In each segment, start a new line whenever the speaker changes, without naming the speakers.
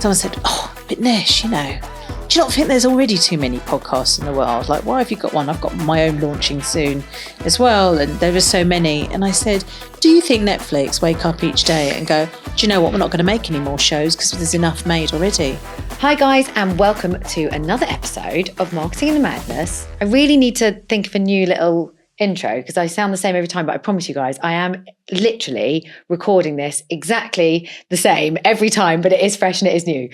someone said, but Nish, do you not think there's already too many podcasts in the world? Like, why have you got one? I've got my own launching soon as well. And there are so many. And I said, do you think Netflix wake up each day and go, do you know what? We're not going to make any more shows because there's enough made already.
Hi guys, and welcome to another episode of Marketing in the Madness. I really need to think of a new little intro because I sound the same every time, but I promise you guys, I am literally recording this exactly the same every time, but it is fresh and it is new.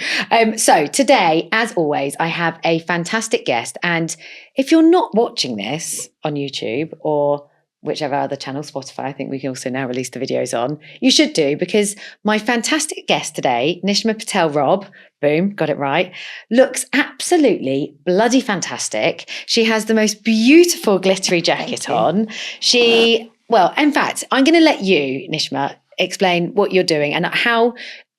So today, as always, I have a fantastic guest. And if you're not watching this on YouTube or whichever other channel, Spotify, I think we can also now release the videos on, you should do, because my fantastic guest today, Nishma Patel Robb, boom, got it right, looks absolutely bloody fantastic. She has the most beautiful glittery jacket on. In fact, I'm going to let you, Nishma, explain what you're doing and how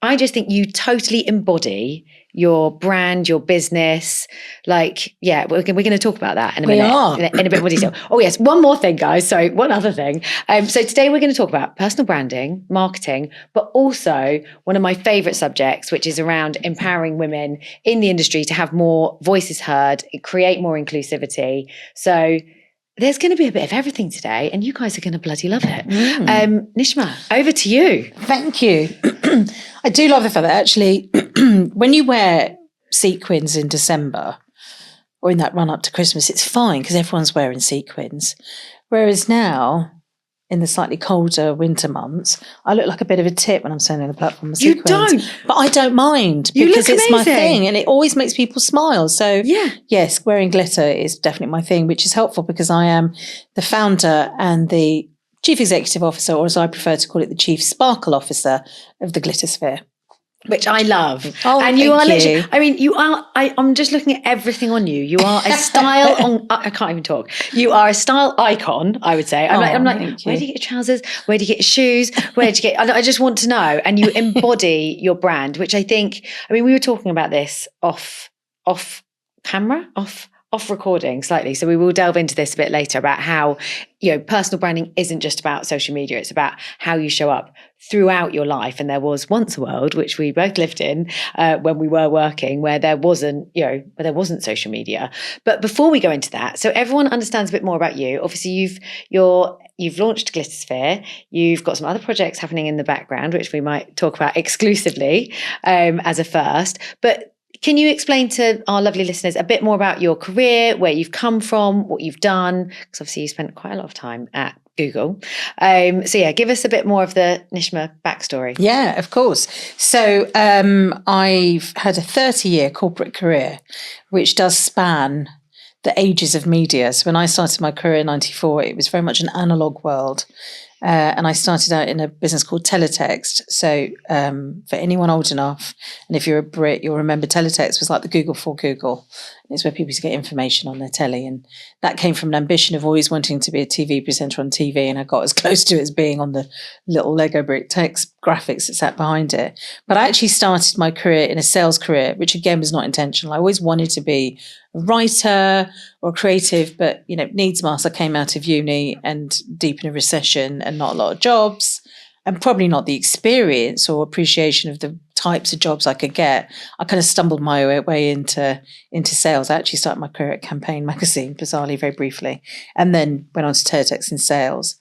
I just think you totally embody your brand, your business. Like, yeah, we're going to talk about that in a minute, in a bit more detail. Oh yes, one more thing, guys. Sorry, one other thing. So today we're going to talk about personal branding, marketing, but also one of my favorite subjects, which is around empowering women in the industry to have more voices heard, create more inclusivity. So there's going to be a bit of everything today, and you guys are going to bloody love it. Nishma, over to you.
Thank you. I do love the fact that actually when you wear sequins in December or in that run up to Christmas, it's fine because everyone's wearing sequins. Whereas now, in the slightly colder winter months, I look like a bit of a tit when I'm standing on the platform with sequins. You don't? But I don't mind because it's my thing and it always makes people smile. So yes, wearing glitter is definitely my thing, which is helpful because I am the founder and the Chief Executive Officer, or as I prefer to call it, the Chief Sparkle Officer of the Glittersphere.
Which I love.
Oh, and
you are literally, I mean, you are, I'm just looking at everything on you. You are a style, I can't even talk. You are a style icon, I would say. I'm like, where do you get your trousers? Where do you get your shoes? Where did you get, I just want to know. And you embody your brand, which I think, I mean, we were talking about this off recording slightly. So we will delve into this a bit later about how, personal branding isn't just about social media. It's about how you show up throughout your life. And there was once a world, which we both lived in when we were working, where there wasn't social media. But before we go into that, so everyone understands a bit more about you. Obviously, you've launched Glittersphere. You've got some other projects happening in the background, which we might talk about exclusively as a first. But can you explain to our lovely listeners a bit more about your career, where you've come from, what you've done? Because obviously you spent quite a lot of time at Google. Give us a bit more of the Nishma backstory.
Yeah, of course. So I've had a 30-year corporate career, which does span the ages of media. So when I started my career in 94, it was very much an analog world. And I started out in a business called Teletext. So for anyone old enough, and if you're a Brit, you'll remember Teletext was like the Google for Google. It's where people used to get information on their telly. And that came from an ambition of always wanting to be a TV presenter on TV. And I got as close to it as being on the little Lego brick text graphics that sat behind it. But I actually started my career in a sales career, which again was not intentional. I always wanted to be a writer or creative, but needs must. I came out of uni and deep in a recession and not a lot of jobs, and probably not the experience or appreciation of the types of jobs I could get. I kind of stumbled my way into sales. I actually started my career at Campaign magazine, bizarrely, very briefly, and then went on to Teletext in sales,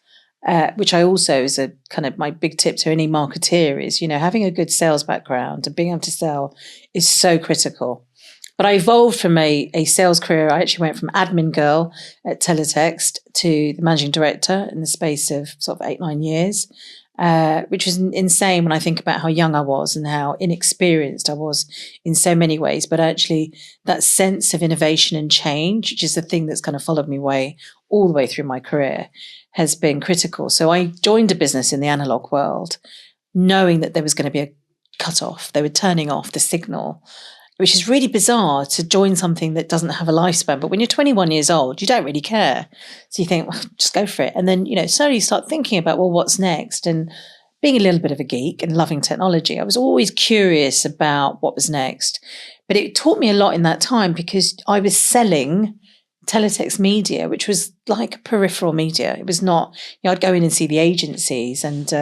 which I also is a kind of my big tip to any marketeer is, having a good sales background and being able to sell is so critical. But I evolved from a sales career. I actually went from admin girl at Teletext to the managing director in the space of sort of 8-9 years, which was insane when I think about how young I was and how inexperienced I was in so many ways. But actually that sense of innovation and change, which is the thing that's kind of followed me all the way through my career, has been critical. So I joined a business in the analog world, knowing that there was going to be a cut off. They were turning off the signal, which is really bizarre to join something that doesn't have a lifespan. But when you're 21 years old, you don't really care. So you think, well, just go for it. And then, slowly start thinking about, well, what's next? And being a little bit of a geek and loving technology, I was always curious about what was next. But it taught me a lot in that time because I was selling teletext media, which was like peripheral media. It was not, I'd go in and see the agencies and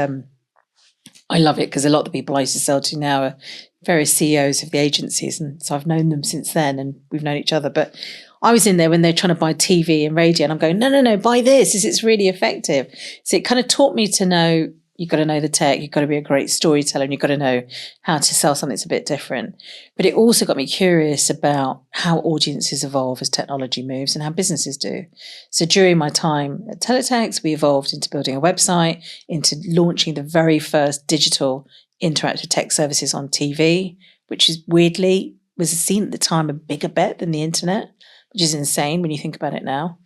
I love it because a lot of the people I used to sell to now are various CEOs of the agencies. And so I've known them since then and we've known each other. But I was in there when they're trying to buy TV and radio and I'm going, no, buy this. It's really effective. So it kind of taught me to know you've got to know the tech, you've got to be a great storyteller and you've got to know how to sell something that's a bit different. But it also got me curious about how audiences evolve as technology moves and how businesses do. So during my time at Teletext, we evolved into building a website, into launching the very first digital interactive tech services on TV, which is weirdly was seen at the time a bigger bet than the internet, which is insane when you think about it now.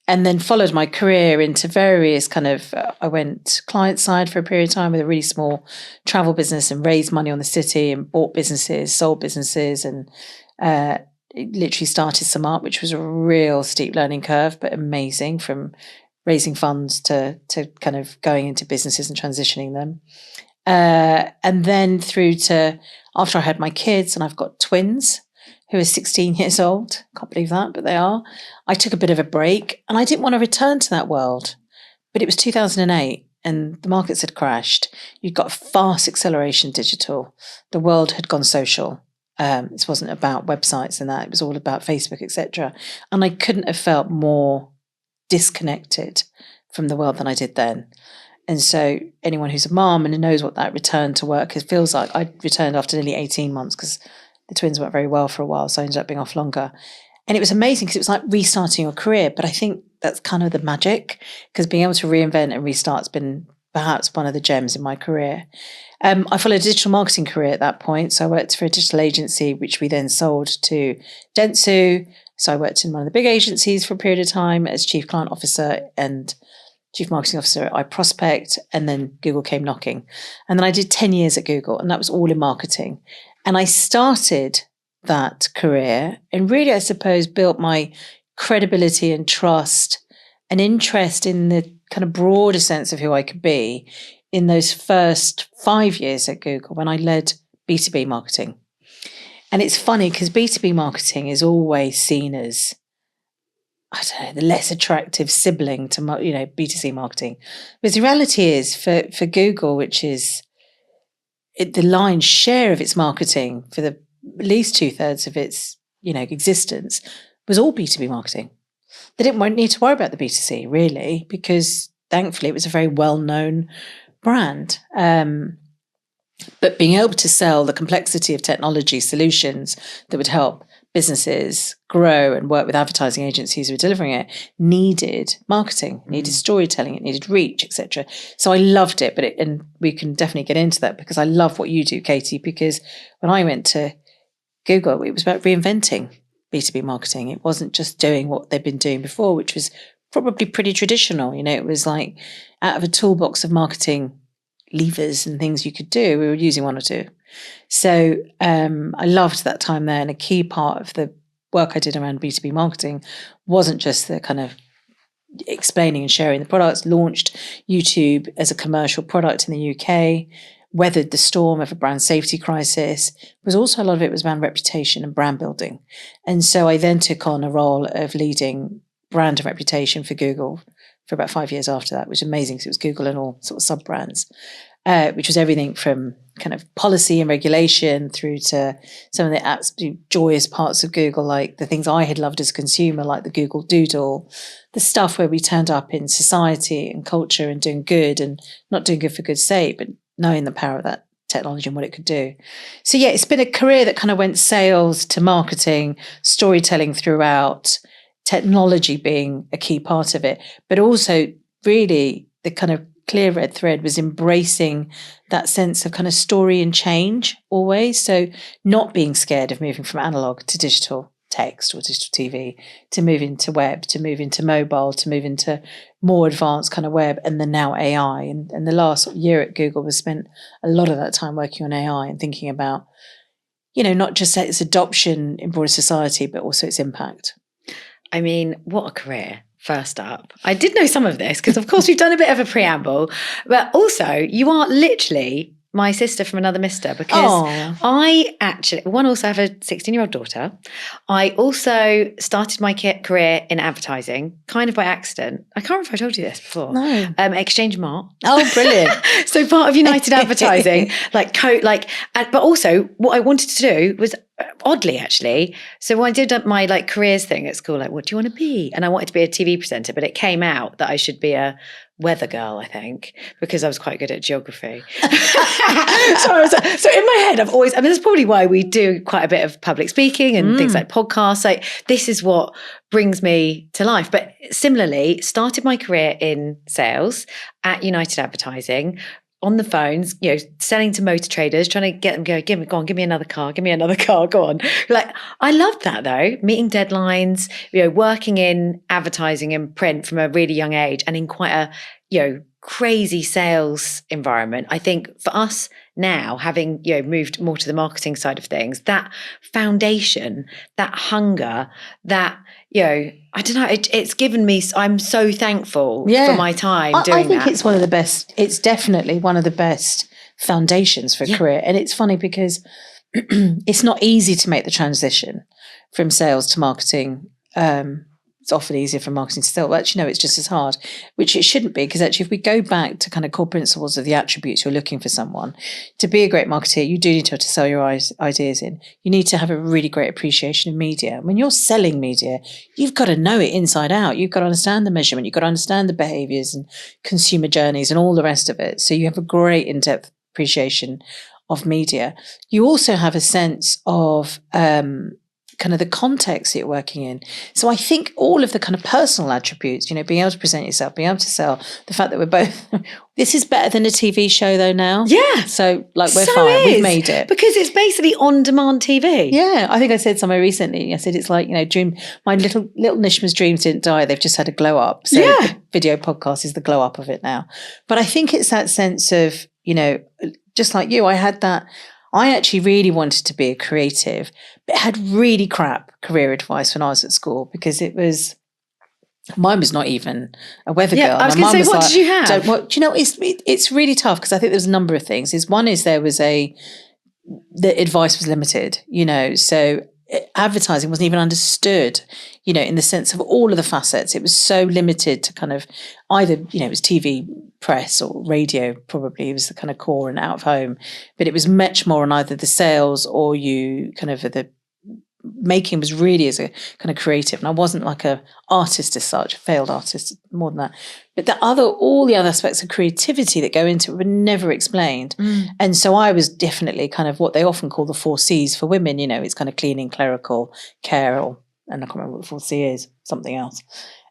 And then followed my career into various I went client side for a period of time with a really small travel business and raised money on the city and bought businesses, sold businesses and literally started some up, which was a real steep learning curve, but amazing, from raising funds to kind of going into businesses and transitioning them. And then through to after I had my kids, and I've got twins who are 16 years old. Can't believe that, but they are. I took a bit of a break and I didn't want to return to that world. But it was 2008 and the markets had crashed. You'd got a fast acceleration digital. The world had gone social. This wasn't about websites and that. It was all about Facebook, etc. And I couldn't have felt more disconnected from the world than I did then. And so anyone who's a mom and knows what that return to work feels like, I returned after nearly 18 months because the twins weren't very well for a while, so I ended up being off longer. And it was amazing because it was like restarting your career. But I think that's kind of the magic, because being able to reinvent and restart has been perhaps one of the gems in my career. I followed a digital marketing career at that point. So I worked for a digital agency, which we then sold to Dentsu. So I worked in one of the big agencies for a period of time as chief client officer and chief marketing officer at iProspect. And then Google came knocking. And then I did 10 years at Google, and that was all in marketing. And I started that career and really, I suppose, built my credibility and trust and interest in the kind of broader sense of who I could be in those first 5 years at Google when I led B2B marketing. And it's funny because B2B marketing is always seen as, I don't know, the less attractive sibling to, B2C marketing. But the reality is for Google, which is the lion's share of its marketing for the at least 2/3 of its, existence was all B2B marketing. They didn't need to worry about the B2C really, because thankfully it was a very well-known brand. But being able to sell the complexity of technology solutions that would help businesses grow and work with advertising agencies who were delivering it needed marketing, needed storytelling, it needed reach, etc. So I loved it, and we can definitely get into that because I love what you do, Katie, because when I went to Google, it was about reinventing B2B marketing. It wasn't just doing what they'd been doing before, which was probably pretty traditional. It was like out of a toolbox of marketing levers and things you could do, we were using one or two. So I loved that time there. And a key part of the work I did around B2B marketing wasn't just the kind of explaining and sharing the products, launched YouTube as a commercial product in the UK, weathered the storm of a brand safety crisis. Was also a lot of it was around reputation and brand building. And so I then took on a role of leading brand and reputation for Google for about 5 years after that, which was amazing because it was Google and all sort of sub-brands. Which was everything from kind of policy and regulation through to some of the absolute joyous parts of Google, like the things I had loved as a consumer, like the Google Doodle, the stuff where we turned up in society and culture and doing good and not doing good for good's sake, but knowing the power of that technology and what it could do. So yeah, it's been a career that kind of went sales to marketing, storytelling throughout, technology being a key part of it, but also really the kind of clear red thread was embracing that sense of kind of story and change always. So not being scared of moving from analog to digital text or digital TV, to move into web, to move into mobile, to move into more advanced kind of web, and then now AI. And the last year at Google was spent a lot of that time working on AI and thinking about, not just its adoption in broader society, but also its impact.
I mean, what a career. First up, I did know some of this because, of course, we've done a bit of a preamble, but also you are literally my sister from another mister, because
Oh.
I actually, also have a 16-year-old daughter. I also started my career in advertising, kind of by accident. I can't remember if I told you this before.
No.
Exchange Mart.
Oh, brilliant.
So part of United Advertising, but also what I wanted to do was oddly actually. So when I did my careers thing at school, what do you want to be? And I wanted to be a TV presenter, but it came out that I should be a weather girl, I think, because I was quite good at geography. So in my head, I've always, that's probably why we do quite a bit of public speaking and things like podcasts. This is what brings me to life. But similarly, started my career in sales at United Advertising, on the phones, selling to motor traders, trying to get them give me another car, go on. I loved that though, meeting deadlines, working in advertising and print from a really young age, and in quite a, crazy sales environment. I think for us now, having, moved more to the marketing side of things, that foundation, that hunger, that, I don't know, it's given me, I'm so thankful for my time doing that.
I think it's one of the best, it's definitely one of the best foundations for a career. And it's funny because it's not easy to make the transition from sales to marketing. It's often easier from marketing to sales. Well, actually, no, it's just as hard, which it shouldn't be. Because actually, if we go back to kind of core principles of the attributes you're looking for someone, to be a great marketeer, you do need to sell your ideas in. You need to have a really great appreciation of media. When you're selling media, you've got to know it inside out. You've got to understand the measurement. You've got to understand the behaviors and consumer journeys and all the rest of it. So you have a great in-depth appreciation of media. You also have a sense of kind of the context that you're working in. So I think all of the kind of personal attributes, being able to present yourself, being able to sell, the fact that we're both, this is better than a TV show though now.
Yeah.
So we're fine. We've made it.
Because it's basically on-demand TV.
Yeah. I think I said somewhere recently, I said, it's like, my little Nishma's dreams didn't die. They've just had a glow up. So the video podcast is the glow up of it now. But I think it's that sense of, just like you, I had that. I actually really wanted to be a creative, but had really crap career advice when I was at school, because mine was not even a weather girl.
I was going to say, what did you have?
It's really tough, because I think there's a number of things. One is the advice was limited, so advertising wasn't even understood, in the sense of all of the facets. It was so limited to kind of either, it was TV, press, or radio, probably it was the kind of core and out of home, but it was much more on either the sales or the making was really as a kind of creative. And I wasn't like a artist as such, a failed artist, more than that. But all the other aspects of creativity that go into it were never explained. And so I was definitely kind of what they often call the 4 C's for women. It's kind of cleaning, clerical, care, and I can't remember what the 4 C is, something else.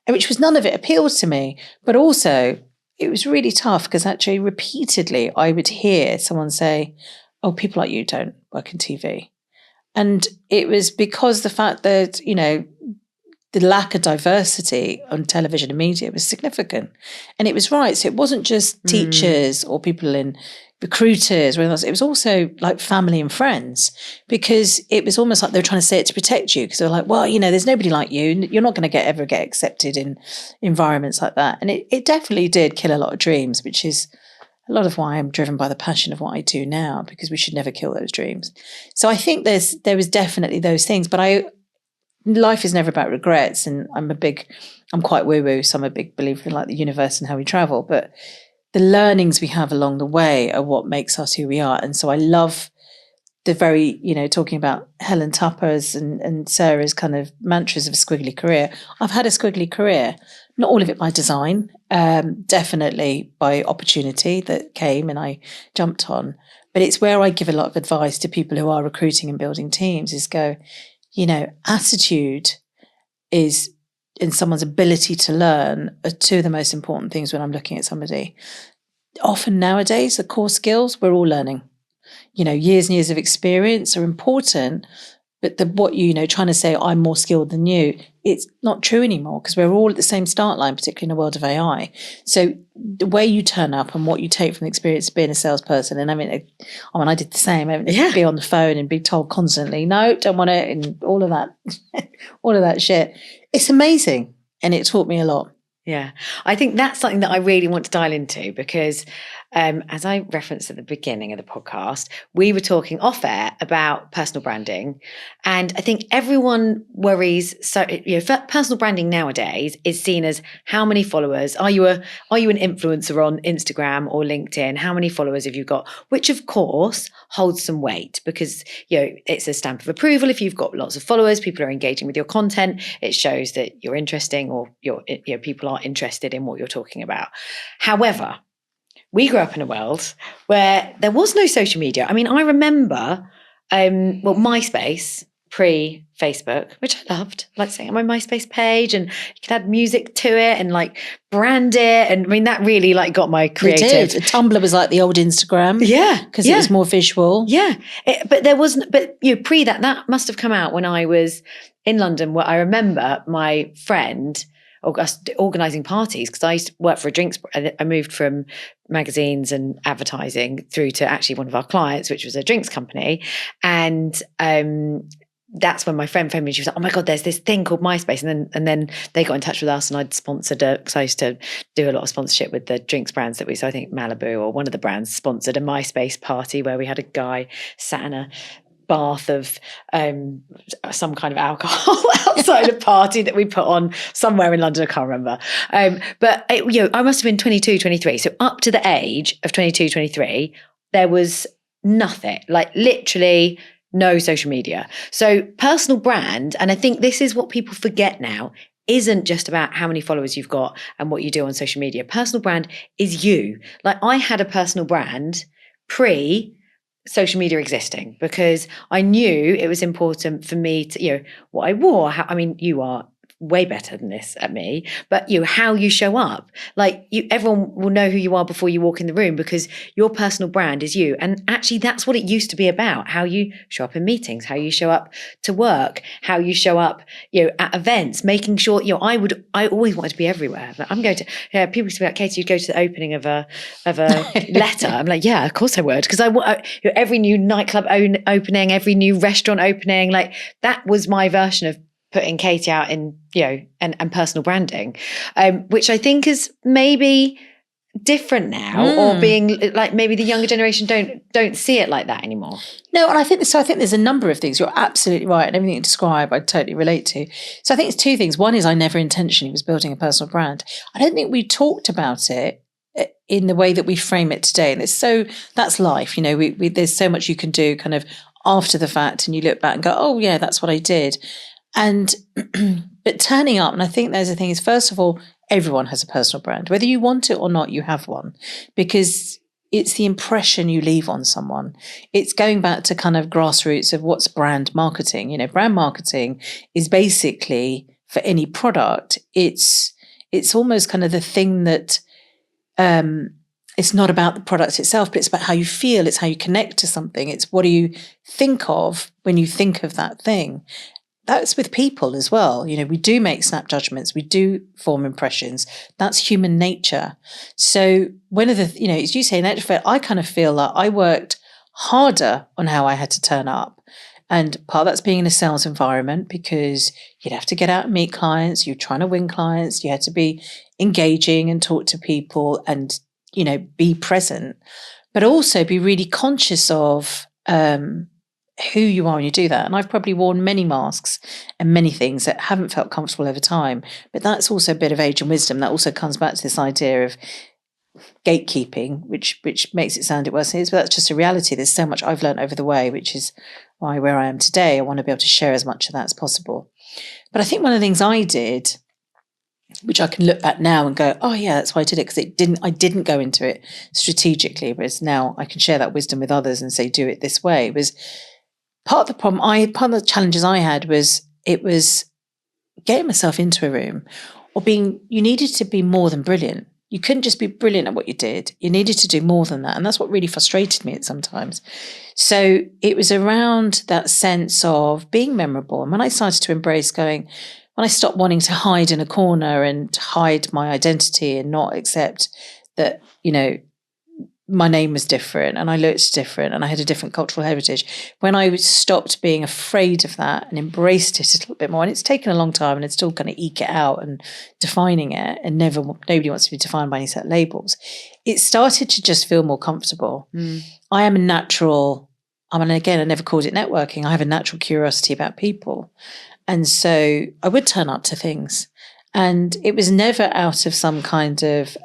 Which was, none of it appealed to me. But also it was really tough, because actually repeatedly I would hear someone say, oh, people like you don't work in TV. And it was because the fact that, the lack of diversity on television and media was significant. And it was right. So it wasn't just teachers or people in recruiters or anything else. It was also like family and friends, because it was almost like they were trying to say it to protect you, because they were like, well, there's nobody like you. You're not going to ever get accepted in environments like that. And it definitely did kill a lot of dreams, which is a lot of why I'm driven by the passion of what I do now, because we should never kill those dreams. So I think there was definitely those things, but life is never about regrets. And I'm quite woo-woo, so I'm a big believer in the universe and how we travel, but the learnings we have along the way are what makes us who we are. And so I love the very, talking about Helen Tupper's and Sarah's kind of mantras of a squiggly career. I've had a squiggly career, not all of it by design, definitely by opportunity that came and I jumped on. But it's where I give a lot of advice to people who are recruiting and building teams, is go, attitude is, and someone's ability to learn, are 2 of the most important things when I'm looking at somebody. Often nowadays, the core skills, we're all learning. Years and years of experience are important, but trying to say I'm more skilled than you, it's not true anymore, because we're all at the same start line, particularly in the world of AI. So the way you turn up and what you take from the experience of being a salesperson, and I did the same, be on the phone and be told constantly, no, don't want it, and all of that shit. It's amazing. And it taught me a lot.
Yeah. I think that's something that I really want to dial into, because as I referenced at the beginning of the podcast, we were talking off air about personal branding. And I think everyone worries. So, personal branding nowadays is seen as how many followers are you an influencer on Instagram or LinkedIn? How many followers have you got? Which of course holds some weight because, it's a stamp of approval. If you've got lots of followers, people are engaging with your content. It shows that you're interesting or people are interested in what you're talking about. However, we grew up in a world where there was no social media. I mean, I remember, MySpace pre-Facebook, which I loved, like saying on my MySpace page, and you could add music to it and like brand it. And I mean, that really like got my creative.
It did. Tumblr was like the old Instagram.
Yeah.
Because it was more visual.
Yeah. But there wasn't, pre that must have come out when I was in London, where I remember my friend organising parties, because I used to work for a drinks. I moved from magazines and advertising through to actually one of our clients, which was a drinks company. And that's when my friend phoned me. She was like, "Oh my God, there's this thing called MySpace." And then they got in touch with us, and I'd sponsored it, because I used to do a lot of sponsorship with the drinks brands that so I think Malibu or one of the brands sponsored a MySpace party where we had a guy sat in a bath of some kind of alcohol outside a party that we put on somewhere in London. I can't remember. But I must have been 22, 23. So up to the age of 22, 23, there was nothing, like literally no social media. So personal brand, and I think this is what people forget now, isn't just about how many followers you've got and what you do on social media. Personal brand is you. Like I had a personal brand pre social media existing, because I knew it was important for me to, what I wore. You are way better than this at me, but how you show up, like everyone will know who you are before you walk in the room, because your personal brand is you. And actually that's what it used to be about: how you show up in meetings, how you show up to work, how you show up at events, making sure I always wanted to be everywhere. Like, I'm going to people used to be like, "Katie, you'd go to the opening of a letter." I'm like, yeah, of course I would, because every new nightclub opening, every new restaurant opening, like that was my version of putting Katie out in, and personal branding, which I think is maybe different now, or being like maybe the younger generation don't see it like that anymore.
No, and I think there's a number of things. You're absolutely right, and everything you describe I totally relate to. So I think it's two things. One is I never intentionally was building a personal brand. I don't think we talked about it in the way that we frame it today, and that's life. There's so much you can do kind of after the fact, and you look back and go, oh yeah, that's what I did. And but turning up, and I think there's a thing is, first of all, everyone has a personal brand, whether you want it or not. You have one, because it's the impression you leave on someone. It's going back to kind of grassroots of what's brand marketing. Brand marketing is basically, for any product, it's almost kind of the thing that it's not about the product itself, but it's about how you feel. It's how you connect to something. It's what do you think of when you think of that thing. That's with people as well. We do make snap judgments. We do form impressions. That's human nature. So one of the, as you say, in extrovert, I kind of feel that I worked harder on how I had to turn up. And part of that's being in a sales environment, because you'd have to get out and meet clients. You're trying to win clients. You had to be engaging and talk to people and, be present, but also be really conscious of, who you are when you do that. And I've probably worn many masks and many things that haven't felt comfortable over time, but that's also a bit of age and wisdom. That also comes back to this idea of gatekeeping, which makes it sound worse than it is, but that's just a reality. There's so much I've learned over the way, which is why where I am today, I want to be able to share as much of that as possible. But I think one of the things I did, which I can look back now and go, oh yeah, that's why I did it, because I didn't go into it strategically, whereas now I can share that wisdom with others and say, do it this way, was part of the challenges I had was getting myself into a room, or you needed to be more than brilliant. You couldn't just be brilliant at what you did. You needed to do more than that. And that's what really frustrated me at sometimes. So it was around that sense of being memorable. And when I started to embrace when I stopped wanting to hide in a corner and hide my identity and not accept that, my name was different and I looked different and I had a different cultural heritage. When I stopped being afraid of that and embraced it a little bit more, and it's taken a long time and it's still going to eke it out and defining it, and nobody wants to be defined by any set labels. it started to just feel more comfortable. I am a natural, again, I never called it networking. I have a natural curiosity about people. And so I would turn up to things. And it was never out of some kind of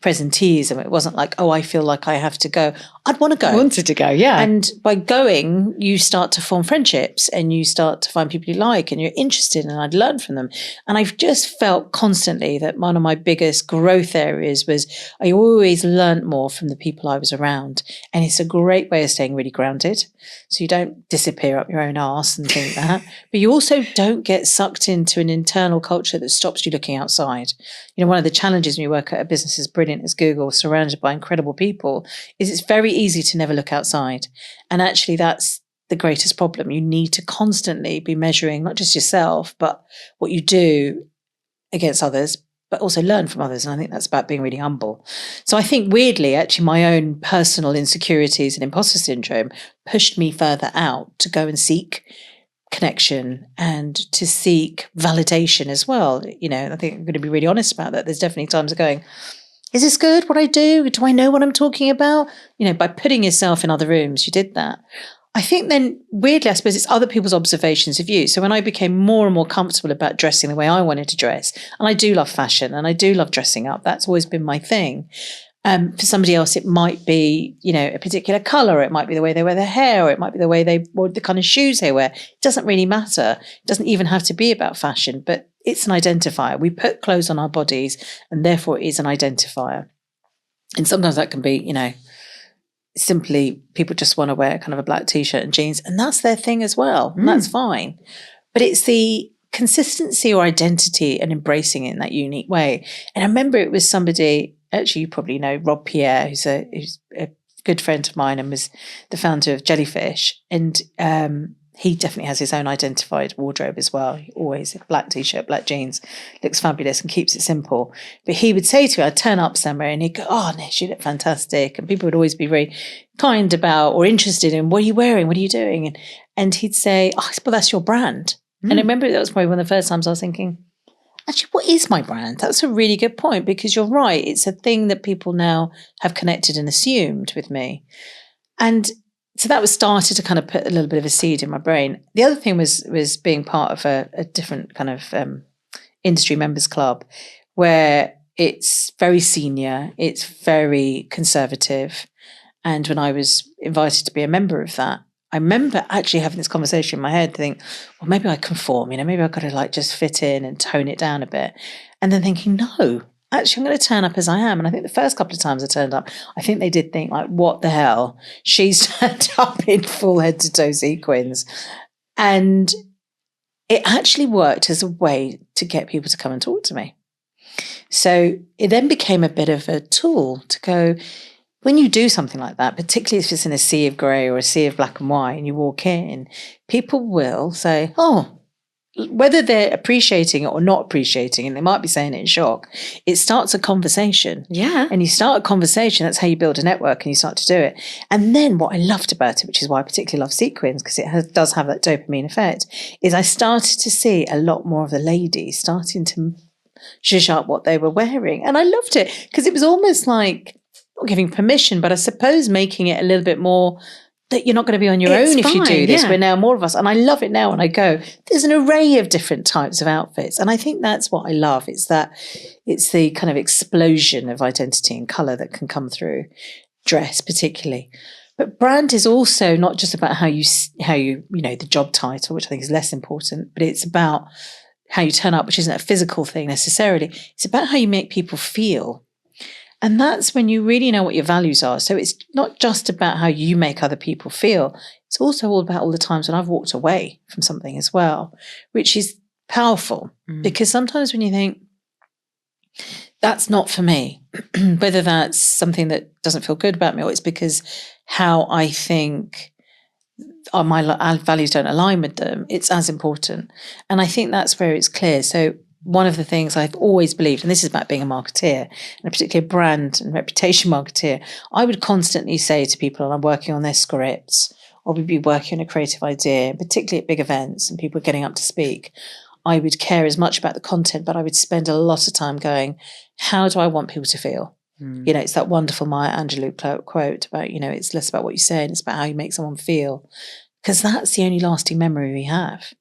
presenteeism. It wasn't like, oh, I feel like I have to go. I'd want to go.
Wanted to go, yeah.
And by going, you start to form friendships and you start to find people you like and you're interested, and I'd learn from them. And I've just felt constantly that one of my biggest growth areas was I always learned more from the people I was around. And it's a great way of staying really grounded. So you don't disappear up your own arse and think that, but you also don't get sucked into an internal culture that stops you looking outside. You know, one of the challenges when you work at a business as brilliant as Google, surrounded by incredible people, is it's very easy to never look outside. And actually that's the greatest problem. You need to constantly be measuring not just yourself, but what you do against others, but also learn from others. And I think that's about being really humble. So I think weirdly, actually, my own personal insecurities and imposter syndrome pushed me further out to go and seek connection and to seek validation as well. You know, I think I'm going to be really honest about that. There's definitely times of going, is this good, what I do? Do I know what I'm talking about? You know, by putting yourself in other rooms, you did that. I think then, weirdly, I suppose it's other people's observations of you. So when I became more and more comfortable about dressing the way I wanted to dress, and I do love fashion and I do love dressing up, that's always been my thing. For somebody else, it might be, you know, a particular colour, or it might be the way they wear their hair, or it might be the way or the kind of shoes they wear. It doesn't really matter. It doesn't even have to be about fashion, but it's an identifier. We put clothes on our bodies and therefore it is an identifier. And sometimes that can be, you know, simply people just want to wear kind of a black t-shirt and jeans, and that's their thing as well. And that's fine. But it's the consistency or identity and embracing it in that unique way. And I remember it was somebody, actually you probably know Rob Pierre, who's a good friend of mine and was the founder of Jellyfish. And he definitely has his own identified wardrobe as well. He always black t-shirt, black jeans, looks fabulous and keeps it simple. But he would say to me, I'd turn up somewhere and he'd go, oh, Nish, you look fantastic. And people would always be very kind about or interested in, what are you wearing? What are you doing? And he'd say, oh, well, that's your brand. And I remember that was probably one of the first times I was thinking, actually, what is my brand? That's a really good point, because you're right. It's a thing that people now have connected and assumed with me. And so that was started to kind of put a little bit of a seed in my brain. The other thing was being part of a different kind of industry members club, where it's very senior, it's very conservative. And when I was invited to be a member of that, I remember actually having this conversation in my head to think, well, maybe I conform, you know, maybe I've got to like just fit in and tone it down a bit. And then thinking, no, actually, I'm going to turn up as I am. And I think the first couple of times I turned up, I think they did think like, what the hell? She's turned up in full head to toe sequins. And it actually worked as a way to get people to come and talk to me. So it then became a bit of a tool to go, when you do something like that, particularly if it's in a sea of grey or a sea of black and white and you walk in, people will say, oh, whether they're appreciating it or not appreciating, and they might be saying it in shock, it starts a conversation.
Yeah.
And you start a conversation, that's how you build a network and you start to do it. And then what I loved about it, which is why I particularly love sequins, because it does have that dopamine effect, is I started to see a lot more of the ladies starting to zhuzh up what they were wearing. And I loved it, because it was almost like, not giving permission, but I suppose making it a little bit more that you're not going to be on your own if you do this. We're now more of us. And I love it now when I go, there's an array of different types of outfits. And I think that's what I love. It's the kind of explosion of identity and colour that can come through dress particularly. But brand is also not just about how you know, the job title, which I think is less important, but it's about how you turn up, which isn't a physical thing necessarily. It's about how you make people feel. And that's when you really know what your values are. So it's not just about how you make other people feel. It's also all about all the times when I've walked away from something as well, which is powerful. Because sometimes when you think, that's not for me, whether that's something that doesn't feel good about me or it's because how I think my values don't align with them, it's as important. And I think that's where it's clear. So one of the things I've always believed, and this is about being a marketeer, and a particular brand and reputation marketeer, I would constantly say to people, and I'm working on their scripts, or we'd be working on a creative idea, particularly at big events and people getting up to speak, I would care as much about the content, but I would spend a lot of time going, how do I want people to feel? You know, it's that wonderful Maya Angelou quote about, you know, it's less about what you say and it's about how you make someone feel. Because that's the only lasting memory we have.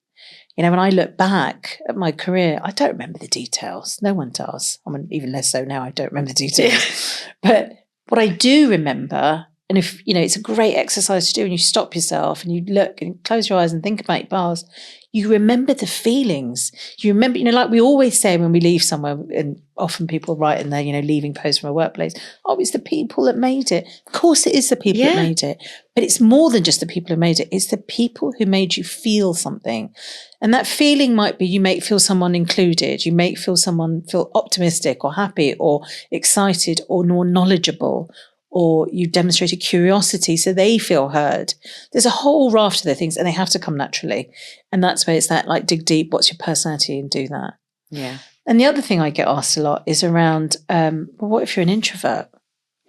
You know, when I look back at my career, I don't remember the details. No one does. I mean, even less so now, I don't remember the details. But what I do remember, and if, you know, it's a great exercise to do, and you stop yourself and you look and close your eyes and think about your past, you remember the feelings. You remember, you know, like we always say when we leave somewhere, and often people write in their, you know, leaving post from a workplace, oh, it's the people that made it. Of course it is the people that made it. But it's more than just the people who made it. It's the people who made you feel something. And that feeling might be you may feel someone included. You may feel someone feel optimistic or happy or excited or more knowledgeable, or you demonstrated curiosity so they feel heard. There's a whole raft of their things and they have to come naturally. And that's where it's that like dig deep, what's your personality, and do that.
Yeah.
And the other thing I get asked a lot is around, well, what if you're an introvert?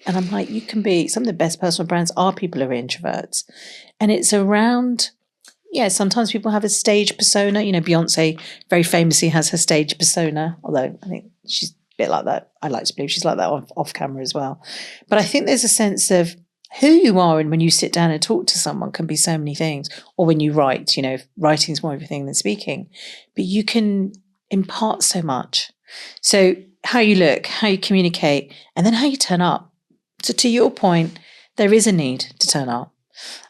And I'm like, you can be, some of the best personal brands are people who are introverts. And it's around, yeah, sometimes people have a stage persona. You know, Beyonce very famously has her stage persona, although I think she's a bit like that. I like to believe she's like that off camera as well. But I think there's a sense of who you are, and when you sit down and talk to someone can be so many things. Or when you write, you know, writing's more everything than speaking. But you can impart so much. So how you look, how you communicate, and then how you turn up. So to your point, there is a need to turn up.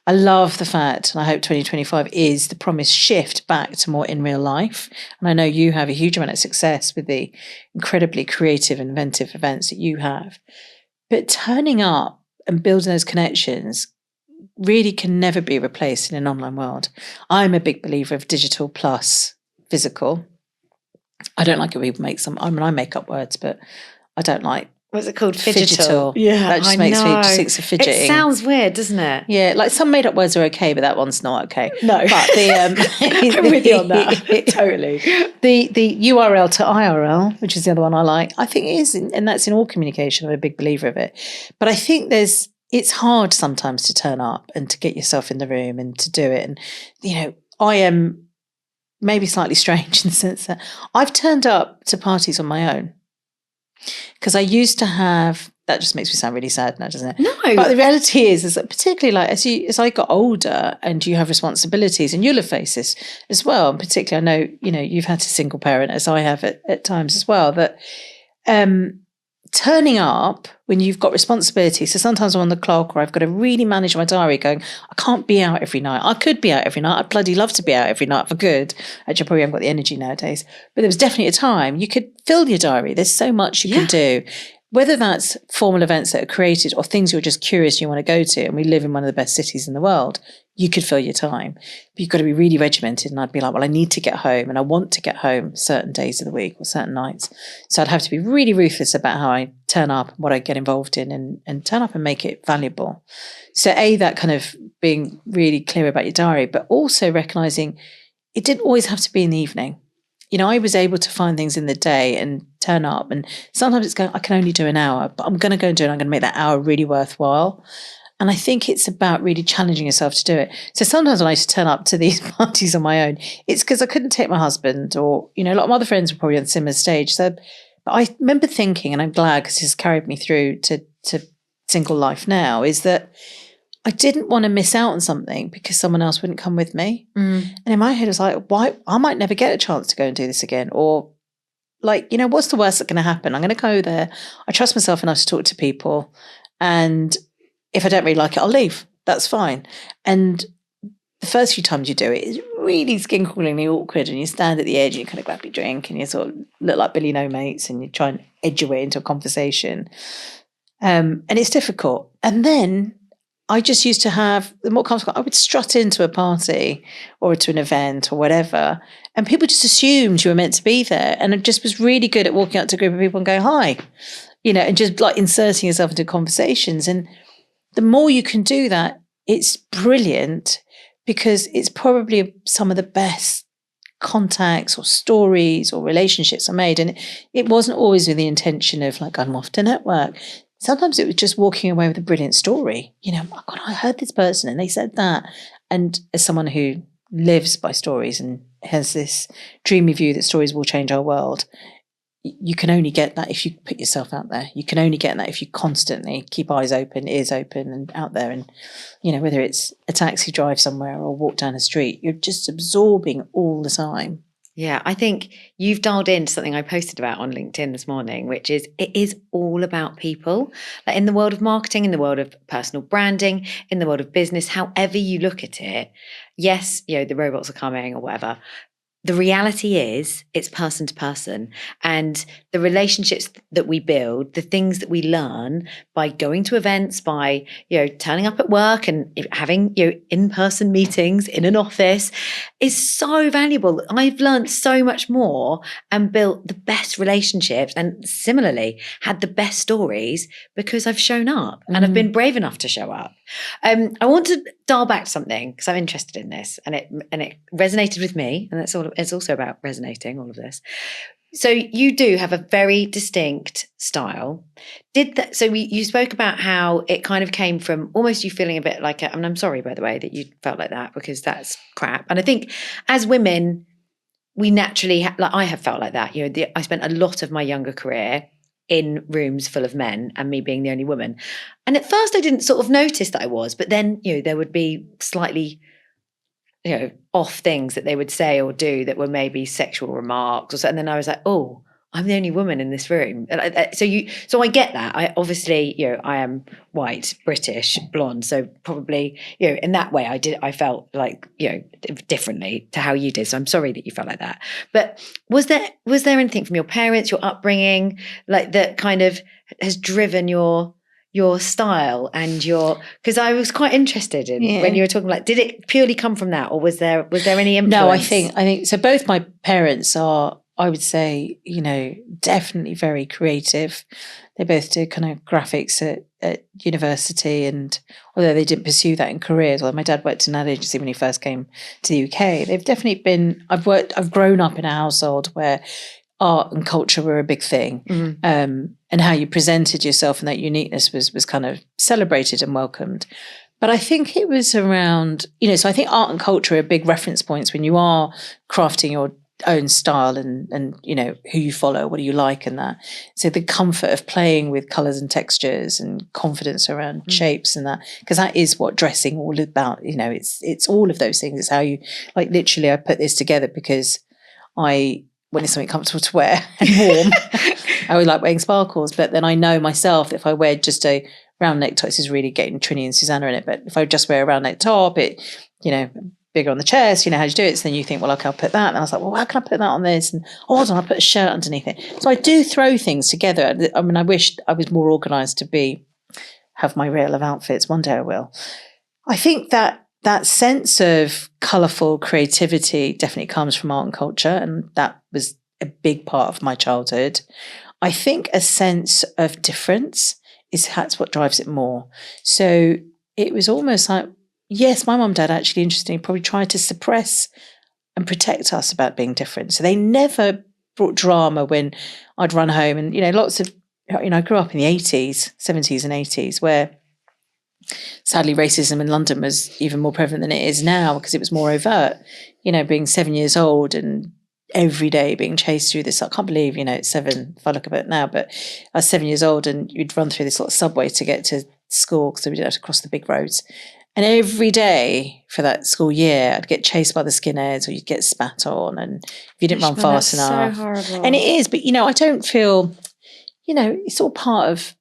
I love the fact, and I hope 2025 is the promised shift back to more in real life. And I know you have a huge amount of success with the incredibly creative, inventive events that you have. But turning up and building those connections really can never be replaced in an online world. I'm a big believer of digital plus physical. I don't like it when people make some, I mean, I make up words, but I don't like,
what's it called?
Fidgetal.
Yeah,
that just makes me just think of fidgeting.
It sounds weird, doesn't it?
Yeah, like some made up words are okay, but that one's not okay.
No,
but
I'm with you on that. Totally.
The URL to IRL, which is the other one I like, I think it is, and that's in all communication. I'm a big believer of it. But I think it's hard sometimes to turn up and to get yourself in the room and to do it. And you know, I am maybe slightly strange in the sense that I've turned up to parties on my own. Because I used to have, that just makes me sound really sad now, doesn't it?
No.
But the reality is that particularly like as I got older and you have responsibilities, and you'll have faced this as well, and particularly I know, you know, you've had to single parent as I have at times as well, that turning up when you've got responsibility. So sometimes I'm on the clock, or I've got to really manage my diary going, I can't be out every night. I could be out every night. I'd bloody love to be out every night if I could. Actually, I probably haven't got the energy nowadays. But there was definitely a time you could fill your diary. There's so much you can do. Whether that's formal events that are created or things you're just curious you want to go to, and we live in one of the best cities in the world, you could fill your time. But you've got to be really regimented. And I'd be like, well, I need to get home, and I want to get home certain days of the week or certain nights. So I'd have to be really ruthless about how I turn up and what I get involved in, and turn up and make it valuable. So that kind of being really clear about your diary, but also recognizing it didn't always have to be in the evening. You know, I was able to find things in the day and turn up, and sometimes it's going, I can only do an hour, but I'm going to go and do it. I'm going to make that hour really worthwhile. And I think it's about really challenging yourself to do it. So sometimes when I used to turn up to these parties on my own, it's because I couldn't take my husband, or, you know, a lot of my other friends were probably on a similar stage. So, but I remember thinking, and I'm glad because this carried me through to single life now, is that I didn't want to miss out on something because someone else wouldn't come with me. And in my head, I was like, why? I might never get a chance to go and do this again. Or like, you know, what's the worst that's going to happen? I'm going to go there. I trust myself enough to talk to people. And if I don't really like it, I'll leave. That's fine. And the first few times you do it, it's really skin-crawlingly awkward, and you stand at the edge and you kind of grab your drink and you sort of look like Billy No Mates and you try and edge your way into a conversation. And it's difficult. And then I just used to have, the more comfortable, I would strut into a party or to an event or whatever, and people just assumed you were meant to be there. And I just was really good at walking up to a group of people and going, hi, you know, and just like inserting yourself into conversations. And the more you can do that, it's brilliant, because it's probably some of the best contacts or stories or relationships are made. And it wasn't always with the intention of like, I'm off to network. Sometimes it was just walking away with a brilliant story. You know, oh God, I heard this person and they said that. And as someone who lives by stories and has this dreamy view that stories will change our world, you can only get that if you put yourself out there. You can only get that if you constantly keep eyes open, ears open, and out there. And, whether it's a taxi drive somewhere or walk down the street, you're just absorbing all the time.
Yeah, I think you've dialed into something I posted about on LinkedIn this morning, which is it is all about people. Like in the world of marketing, in the world of personal branding, in the world of business, however you look at it, yes, the robots are coming or whatever. The reality is it's person to person, and the relationships that we build, the things that we learn by going to events, by, turning up at work and having, in-person meetings in an office is so valuable. I've learned so much more and built the best relationships, and similarly had the best stories because I've shown up and I've been brave enough to show up. I want to dial back to something because I'm interested in this, and it resonated with me, and it's also about resonating, all of this. So you do have a very distinct style. You spoke about how it kind of came from almost you feeling a bit like and I'm sorry, by the way, that you felt like that, because that's crap. And I think as women, we naturally I have felt like that. I spent a lot of my younger career in rooms full of men and me being the only woman. And at first I didn't sort of notice that I was, but then, there would be slightly, off things that they would say or do that were maybe sexual remarks or so. And then I was like, oh, I'm the only woman in this room. So I get that. I obviously, I am white, British, blonde. So probably, in that way I felt like, differently to how you did. So I'm sorry that you felt like that. But was there anything from your parents, your upbringing, like that kind of has driven your style and because I was quite interested in when you were talking, like, did it purely come from that, or was there any influence?
No, I think so. Both my parents are, I would say, definitely very creative. They both did kind of graphics at university, and although they didn't pursue that in careers, although my dad worked in that agency when he first came to the UK, they've definitely been. I've grown up in a household where art and culture were a big thing, and how you presented yourself and that uniqueness was kind of celebrated and welcomed. But I think it was around, so I think art and culture are big reference points when you are crafting your own style and who you follow, what do you like, and that. So the comfort of playing with colours and textures and confidence around shapes and that, because that is what dressing all about. It's all of those things. It's how you, like, literally I put this together because when it's something comfortable to wear and warm, I would like wearing sparkles. But then I know myself that if I wear just a round neck top, this is really getting Trini and Susanna in it. But if I just wear a round neck top, it, bigger on the chest, how do you do it? So then you think, well, okay, I'll put that. And I was like, well, how can I put that on this? And hold on, I'll put a shirt underneath it. So I do throw things together. I mean, I wish I was more organised to have my reel of outfits. One day I will. I think that sense of colourful creativity definitely comes from art and culture, and that was a big part of my childhood. I think a sense of difference that's what drives it more. So it was almost like, yes, my mum and dad actually, interestingly, probably tried to suppress and protect us about being different. So they never brought drama when I'd run home, and lots of, I grew up in the 80s, 70s and 80s, where sadly racism in London was even more prevalent than it is now, because it was more overt. Being 7 years old and every day being chased through this, I can't believe, it's 7 if I look at it now, but I was 7 years old and you'd run through this sort of subway to get to school because we didn't have to cross the big roads. And every day for that school year, I'd get chased by the skinheads, or you'd get spat on, and if you didn't run fast enough.
So horrible.
And it is, but I don't feel, it's all part of.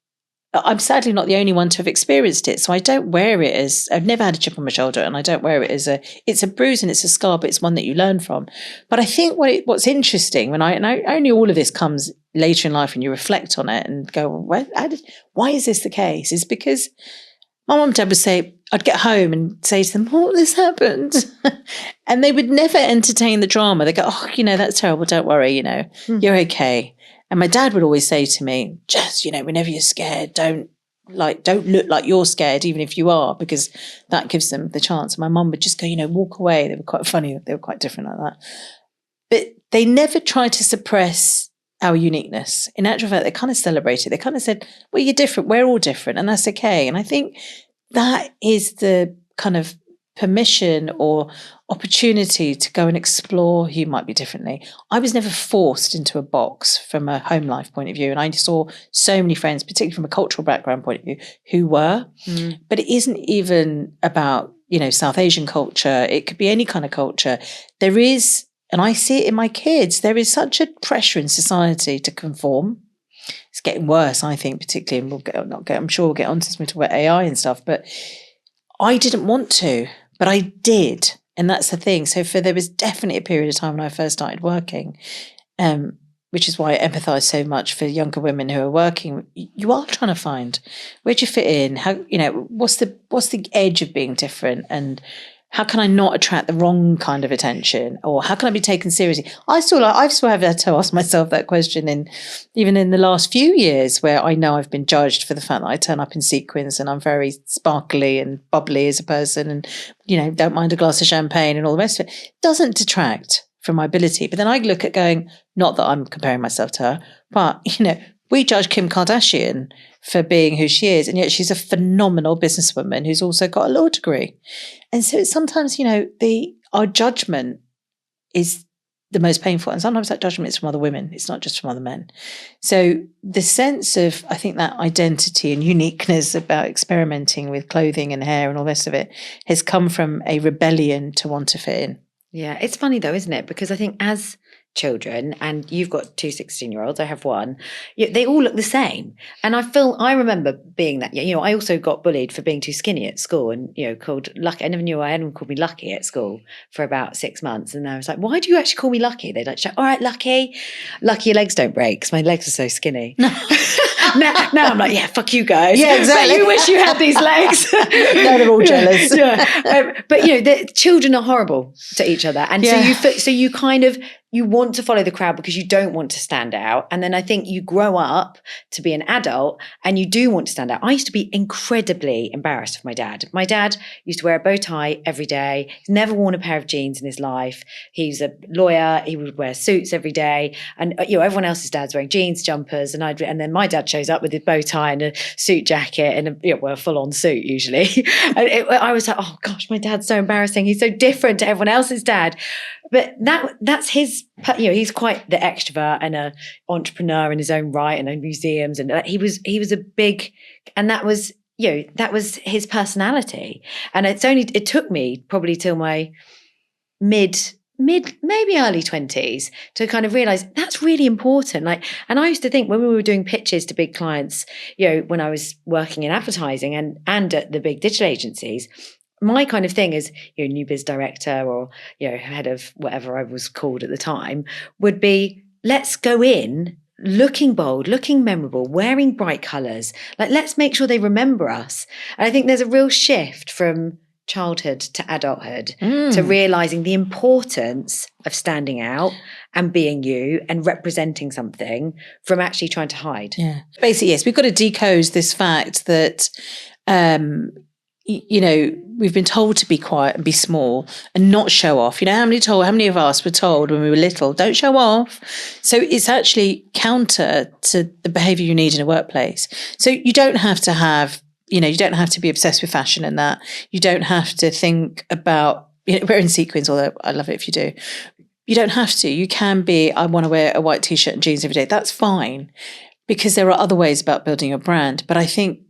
I'm sadly not the only one to have experienced it, so I don't wear it as, I've never had a chip on my shoulder, and I don't wear it as it's a bruise and it's a scar, but it's one that you learn from. But I think what's interesting, only all of this comes later in life and you reflect on it and go, well, why is this the case? Is because my mum and dad would say, I'd get home and say to them, oh, this happened. And they would never entertain the drama. They go, oh, that's terrible, don't worry, you're okay. And my dad would always say to me, just, whenever you're scared, don't look like you're scared, even if you are, because that gives them the chance. And my mum would just go, walk away. They were quite funny. They were quite different like that. But they never tried to suppress our uniqueness. In actual fact, they kind of celebrated. They kind of said, well, you're different. We're all different. And that's okay. And I think that is the kind of permission or opportunity to go and explore who might be differently. I was never forced into a box from a home life point of view. And I saw so many friends, particularly from a cultural background point of view, who were. But it isn't even about, South Asian culture. It could be any kind of culture. There is, and I see it in my kids, there is such a pressure in society to conform. It's getting worse, I think, particularly, and I'm sure we'll get onto this when we talk about AI and stuff, but I didn't want to, but I did. And that's the thing. So there was definitely a period of time when I first started working, which is why I empathise so much for younger women who are working. You are trying to find, where do you fit in? How, what's the edge of being different? And how can I not attract the wrong kind of attention? Or how can I be taken seriously? I've still had to ask myself that question even in the last few years, where I know I've been judged for the fact that I turn up in sequins and I'm very sparkly and bubbly as a person and, don't mind a glass of champagne and all the rest of it. It doesn't detract from my ability. But then I look at going, not that I'm comparing myself to her, but, we judge Kim Kardashian for being who she is, and yet she's a phenomenal businesswoman who's also got a law degree. And so it's sometimes, our judgment is the most painful. And sometimes that judgment is from other women. It's not just from other men. So the sense of, I think, that identity and uniqueness about experimenting with clothing and hair and all the rest of it has come from a rebellion to want to fit in.
Yeah, it's funny though, isn't it? Because I think as children, and you've got 2 16-year-olds, I have one, they all look the same. And I remember being that, I also got bullied for being too skinny at school and, called Lucky. I never knew anyone called me Lucky at school for about 6 months. And I was like, why do you actually call me Lucky? They'd like shout, all right, Lucky, your legs don't break, because my legs are so skinny. now I'm like, yeah, fuck you guys.
Yeah, exactly.
But you wish you had these legs.
No, they're all jealous.
Yeah. But the children are horrible to each other. And so you kind of, you want to follow the crowd because you don't want to stand out. And then I think you grow up to be an adult and you do want to stand out. I used to be incredibly embarrassed of my dad. My dad used to wear a bow tie every day. He's never worn a pair of jeans in his life. He's a lawyer. He would wear suits every day. And, everyone else's dad's wearing jeans, jumpers. And then my dad shows up with his bow tie and a suit jacket and a full-on suit usually. And I was like, oh gosh, my dad's so embarrassing. He's so different to everyone else's dad. But that's his, he's quite the extrovert and an entrepreneur in his own right and own museums. And he was a big, and that was his personality. And it took me probably till my mid, maybe early 20s to kind of realize that's really important. And I used to think when we were doing pitches to big clients, when I was working in advertising and at the big digital agencies, my kind of thing as new biz director or head of whatever I was called at the time would be, let's go in looking bold, looking memorable, wearing bright colours. Let's make sure they remember us. And I think there's a real shift from childhood to adulthood to realising the importance of standing out and being you and representing something from actually trying to hide.
Yeah. Basically, yes, we've got to decode this fact that we've been told to be quiet and be small and not show off. How many of us were told when we were little, don't show off? So it's actually counter to the behaviour you need in a workplace. So you don't have to have, you don't have to be obsessed with fashion and that. You don't have to think about wearing sequins, although I love it if you do. You don't have to. You can be, I want to wear a white T-shirt and jeans every day. That's fine, because there are other ways about building your brand. But I think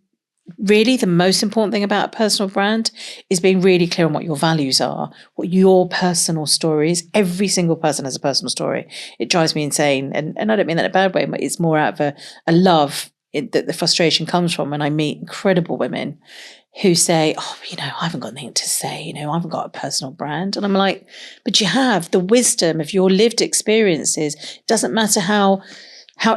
really the most important thing about a personal brand is being really clear on what your values are, what your personal story is. Every single person has a personal story. It drives me insane. And I don't mean that in a bad way, but it's more out of a love that the frustration comes from when I meet incredible women who say, oh, I haven't got anything to say, I haven't got a personal brand. And I'm like, but you have the wisdom of your lived experiences. It doesn't matter how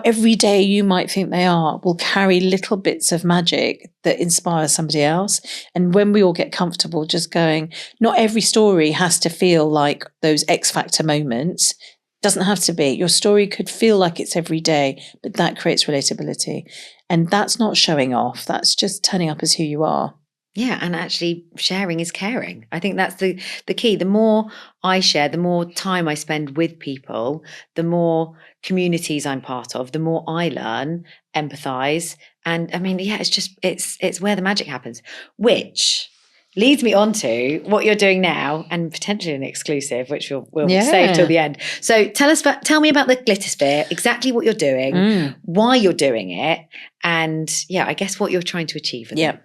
every day you might think they are, will carry little bits of magic that inspire somebody else. And when we all get comfortable just going, not every story has to feel like those X Factor moments. Doesn't have to be. Your story could feel like it's every day, but that creates relatability. And that's not showing off. That's just turning up as who you are.
Yeah, and actually sharing is caring. I think that's the key. The more I share, the more time I spend with people, the more communities I'm part of, the more I learn, empathize. And I mean, it's where the magic happens, which leads me on to what you're doing now and potentially an exclusive, which we'll
Yeah.
save till the end. So tell me about the Glittersphere, exactly what you're doing, why you're doing it, and I guess what you're trying to achieve with it.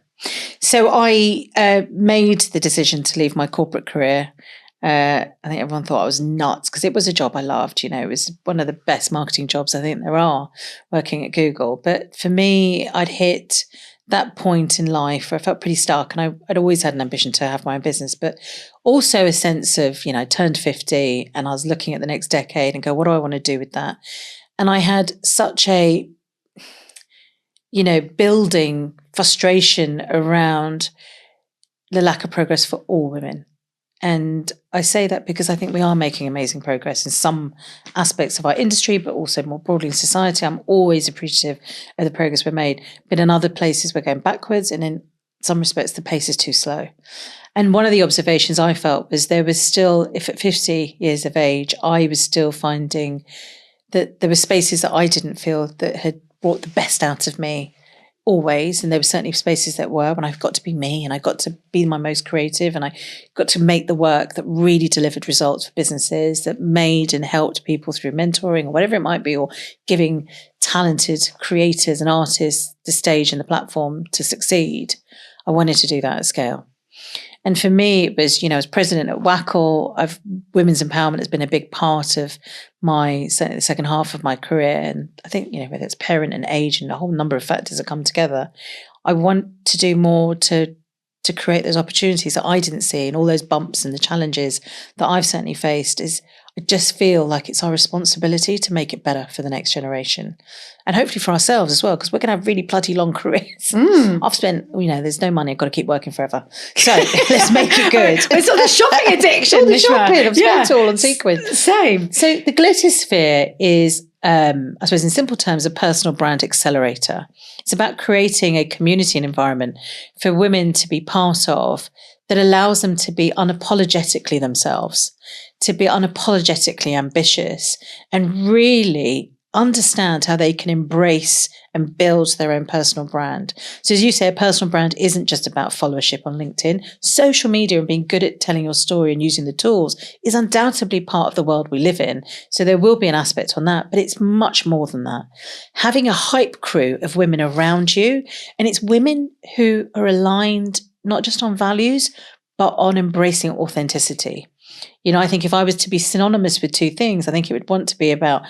So I made the decision to leave my corporate career. I think everyone thought I was nuts because it was a job I loved. It was one of the best marketing jobs I think there are, working at Google. But for me, I'd hit that point in life where I felt pretty stuck, and I'd always had an ambition to have my own business, but also a sense of, I turned 50 and I was looking at the next decade and go, what do I want to do with that? And I had such a, building frustration around the lack of progress for all women. And I say that because I think we are making amazing progress in some aspects of our industry, but also more broadly in society. I'm always appreciative of the progress we've made. But in other places, we're going backwards. And in some respects, the pace is too slow. And one of the observations I felt was there was still, if at 50 years of age, I was still finding that there were spaces that I didn't feel that had brought the best out of me always. And there were certainly spaces that were when I've got to be me and I got to be my most creative and I got to make the work that really delivered results for businesses, that made and helped people through mentoring or whatever it might be, or giving talented creators and artists the stage and the platform to succeed. I wanted to do that at scale. And for me, it was, as president at Wackle, women's empowerment has been a big part of certainly the second half of my career. And I think, whether it's parent and age and a whole number of factors that come together, I want to do more to create those opportunities that I didn't see, and all those bumps and the challenges that I've certainly faced. I just feel like it's our responsibility to make it better for the next generation. And hopefully for ourselves as well, because we're going to have really bloody long careers. I've spent, there's no money. I've got to keep working forever. So let's make it good.
It's all the shopping addiction.
All the shopping. I've spent it all on sequins.
Same.
So the Glittersphere is, I suppose in simple terms, a personal brand accelerator. It's about creating a community and environment for women to be part of that allows them to be unapologetically themselves, to be unapologetically ambitious, and really understand how they can embrace and build their own personal brand. So as you say, a personal brand isn't just about followership on LinkedIn. Social media and being good at telling your story and using the tools is undoubtedly part of the world we live in. So there will be an aspect on that, but it's much more than that. Having a hype crew of women around you, and it's women who are aligned not just on values, but on embracing authenticity. I think if I was to be synonymous with two things, I think it would want to be about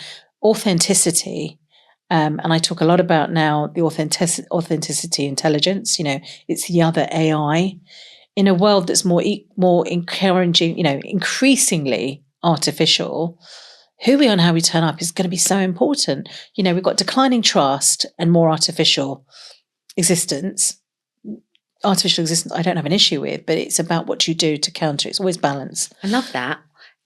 authenticity. And I talk a lot about now the authenticity intelligence. It's the other AI in a world that's more encouraging, increasingly artificial. Who we are and how we turn up is going to be so important. We've got declining trust and more artificial existence. Artificial existence, I don't have an issue with, but it's about what you do to counter it. It's always balance.
I love that.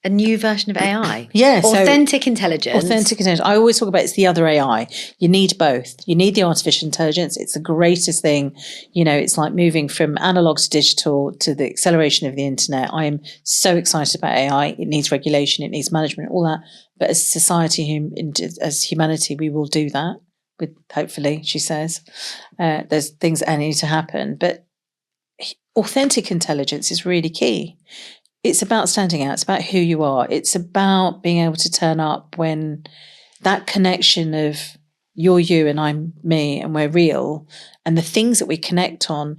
A new version of AI.
Yeah.
Authentic intelligence.
Authentic intelligence. I always talk about it's the other AI. You need both. You need the artificial intelligence. It's the greatest thing. It's like moving from analog to digital to the acceleration of the internet. I am so excited about AI. It needs regulation. It needs management, all that. But as society, as humanity, we will do that. With hopefully, she says, there's things that need to happen. But authentic intelligence is really key. It's about standing out. It's about who you are. It's about being able to turn up when that connection of you're you and I'm me and we're real, and the things that we connect on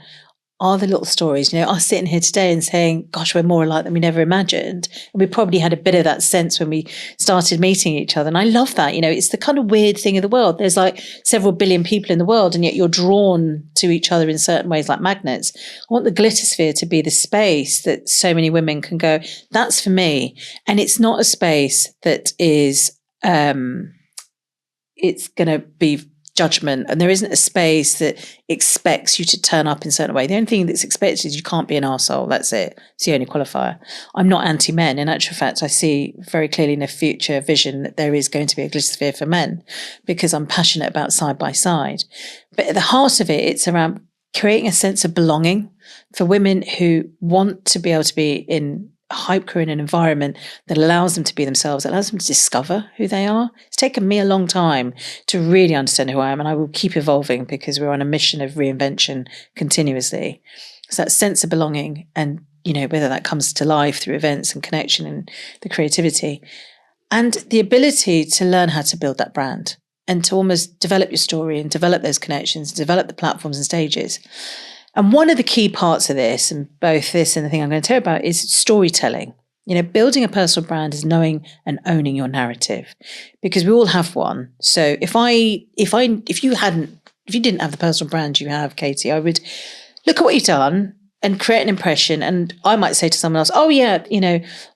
are the little stories. Us sitting here today and saying, gosh, we're more alike than we never imagined. And we probably had a bit of that sense when we started meeting each other. And I love that. It's the kind of weird thing of the world. There's like several billion people in the world, and yet you're drawn to each other in certain ways like magnets. I want the Glittersphere to be the space that so many women can go, that's for me. And it's not a space that is, it's going to be judgment, and there isn't a space that expects you to turn up in a certain way. The only thing that's expected is you can't be an arsehole. That's it. It's the only qualifier. I'm not anti-men. In actual fact, I see very clearly in a future vision that there is going to be a Glittersphere for men, because I'm passionate about side by side. But at the heart of it, it's around creating a sense of belonging for women who want to be able to be in a hype crew in an environment that allows them to be themselves, that allows them to discover who they are. It's taken me a long time to really understand who I am, and I will keep evolving because we're on a mission of reinvention continuously. So that sense of belonging, and, whether that comes to life through events and connection and the creativity, and the ability to learn how to build that brand and to almost develop your story and develop those connections, develop the platforms and stages. And one of the key parts of this, and both this and the thing I'm going to tell you about, is storytelling. Building a personal brand is knowing and owning your narrative, because we all have one. So if you didn't have the personal brand you have, Katie, I would look at what you've done and create an impression. And I might say to someone else, oh yeah,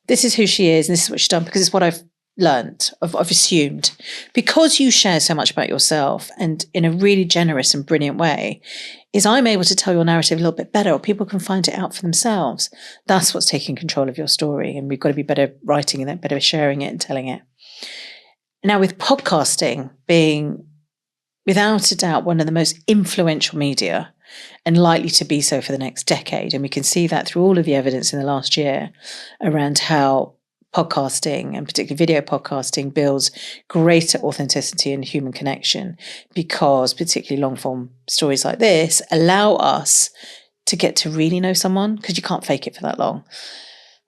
this is who she is and this is what she's done, because it's what I've learned, I've assumed. Because you share so much about yourself and in a really generous and brilliant way, is I'm able to tell your narrative a little bit better, or people can find it out for themselves. That's what's taking control of your story. And we've got to be better writing it, better sharing it and telling it. Now, with podcasting being without a doubt one of the most influential media and likely to be so for the next decade, and we can see that through all of the evidence in the last year around how podcasting, and particularly video podcasting, builds greater authenticity and human connection, because particularly long form stories like this allow us to get to really know someone, because you can't fake it for that long.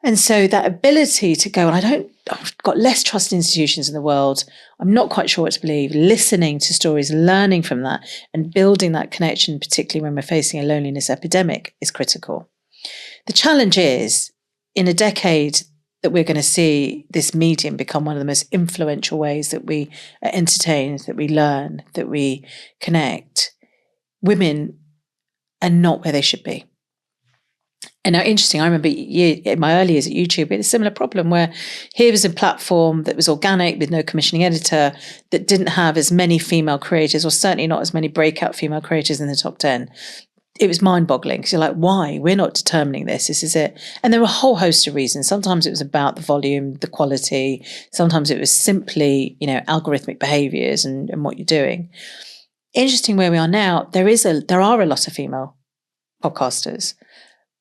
And so that ability to go, and I've got less trust in institutions in the world, I'm not quite sure what to believe, listening to stories, learning from that and building that connection, particularly when we're facing a loneliness epidemic, is critical. The challenge is, in a decade that we're going to see this medium become one of the most influential ways that we are entertained, that we learn, that we connect, women are not where they should be. And now, interesting, I remember in my early years at YouTube, we had a similar problem where here was a platform that was organic with no commissioning editor, that didn't have as many female creators, or certainly not as many breakout female creators in the top 10. It was mind-boggling, because you're like, why? We're not determining this. This is it. And there were a whole host of reasons. Sometimes it was about the volume, the quality. Sometimes it was simply, algorithmic behaviors and what you're doing. Interesting where we are now, there are a lot of female podcasters,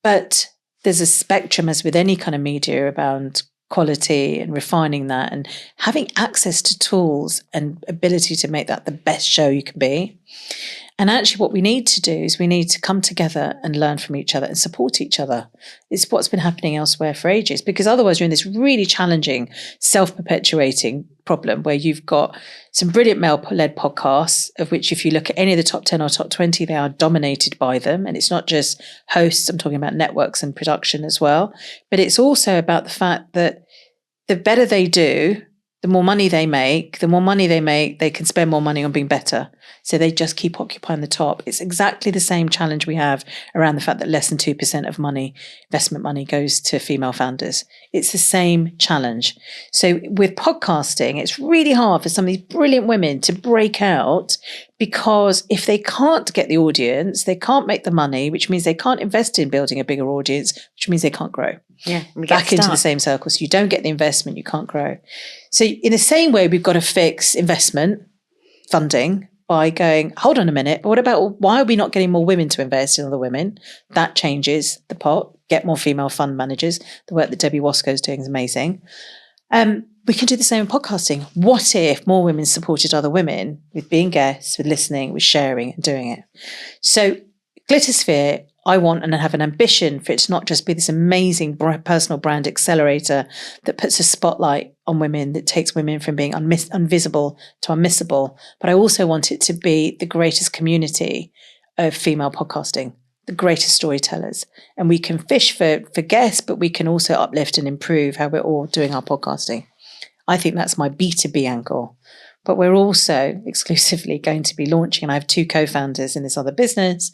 but there's a spectrum, as with any kind of media, about quality and refining that and having access to tools and ability to make that the best show you can be. And actually what we need to do is we need to come together and learn from each other and support each other. It's what's been happening elsewhere for ages, because otherwise you're in this really challenging, self-perpetuating problem where you've got some brilliant male-led podcasts, of which if you look at any of the top 10 or top 20, they are dominated by them. And it's not just hosts, I'm talking about networks and production as well. But it's also about the fact that the better they do, the more money they make, they can spend more money on being better. So they just keep occupying the top. It's exactly the same challenge we have around the fact that less than 2% of investment money goes to female founders. It's the same challenge. So with podcasting, it's really hard for some of these brilliant women to break out, because if they can't get the audience, they can't make the money, which means they can't invest in building a bigger audience, which means they can't grow.
Yeah,
back into the same circle. So you don't get the investment, you can't grow. So in the same way, we've got to fix investment funding by going, hold on a minute, but what about, why are we not getting more women to invest in other women? That changes the pot. Get more female fund managers. The work that Debbie Wasco is doing is amazing. We can do the same in podcasting. What if more women supported other women with being guests, with listening, with sharing and doing it? So Glittersphere, I want and I have an ambition for it to not just be this amazing personal brand accelerator that puts a spotlight on women, that takes women from being invisible to unmissable, but I also want it to be the greatest community of female podcasting, the greatest storytellers. And we can fish for guests, but we can also uplift and improve how we're all doing our podcasting. I think that's my B2B angle. But we're also exclusively going to be launching, and I have 2 co-founders in this other business.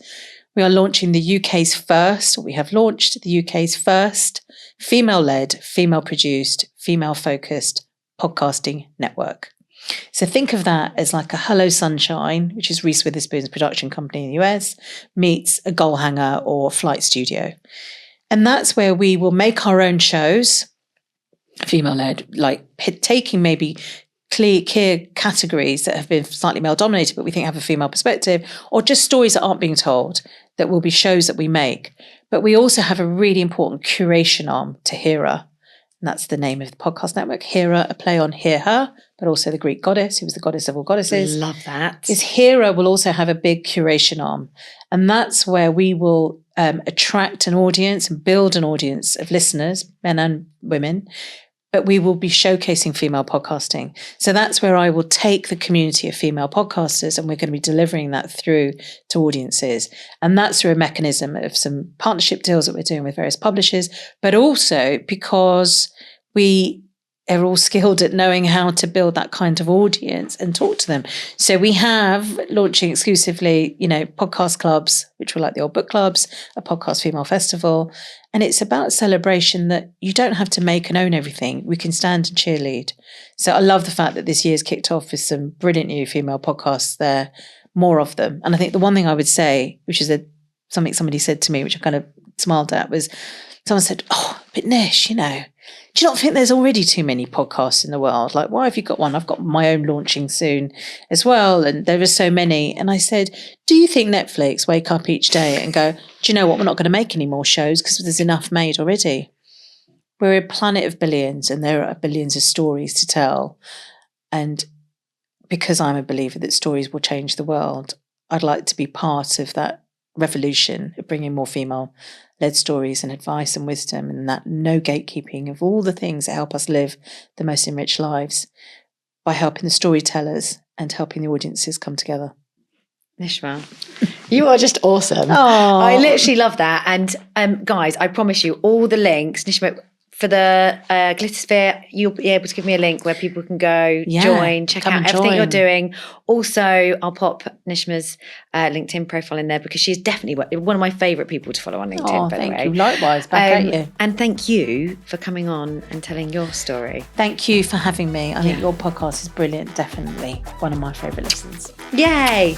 We are launching the UK's first, we have launched the UK's first female-led, female-produced, female-focused podcasting network. So think of that as like a Hello Sunshine, which is Reese Witherspoon's production company in the US, meets a Goal Hanger or Flight Studio. And that's where we will make our own shows, female-led, like taking maybe clear categories that have been slightly male-dominated, but we think have a female perspective, or just stories that aren't being told, that will be shows that we make. But we also have a really important curation arm to Hera. And that's the name of the podcast network. Hera, a play on Hear Her, but also the Greek goddess, who was the goddess of all goddesses.
Love that.
Is Hera will also have a big curation arm. And that's where we will attract an audience and build an audience of listeners, men and women, but we will be showcasing female podcasting. So that's where I will take the community of female podcasters, and we're going to be delivering that through to audiences. And that's through a mechanism of some partnership deals that we're doing with various publishers, but also because we are all skilled at knowing how to build that kind of audience and talk to them. So we have launching exclusively, podcast clubs, which were like the old book clubs, a podcast female festival. And it's about celebration that you don't have to make and own everything. We can stand and cheerlead. So I love the fact that this year's kicked off with some brilliant new female podcasts there, more of them. And I think the one thing I would say, which is something somebody said to me, which I kind of smiled at, was someone said, but Nish, do you not think there's already too many podcasts in the world? Like, why have you got one? I've got my own launching soon as well. And there are so many. And I said, do you think Netflix wake up each day and go, do you know what? We're not going to make any more shows because there's enough made already. We're a planet of billions, and there are billions of stories to tell. And because I'm a believer that stories will change the world, I'd like to be part of that revolution of bringing more female-led stories and advice and wisdom, and that no gatekeeping of all the things that help us live the most enriched lives, by helping the storytellers and helping the audiences come together.
Nishma, you are just awesome.
Oh,
I literally love that. And guys, I promise you all the links, Nishma, for the Glittersphere, you'll be able to give me a link where people can go, join, check out everything you're doing. Also, I'll pop Nishma's LinkedIn profile in there, because she's definitely one of my favourite people to follow on LinkedIn, by the way.
Thank you. Likewise, back at you.
And thank you for coming on and telling your story.
Thank you for having me. I think your podcast is brilliant, definitely one of my favourite listens.
Yay!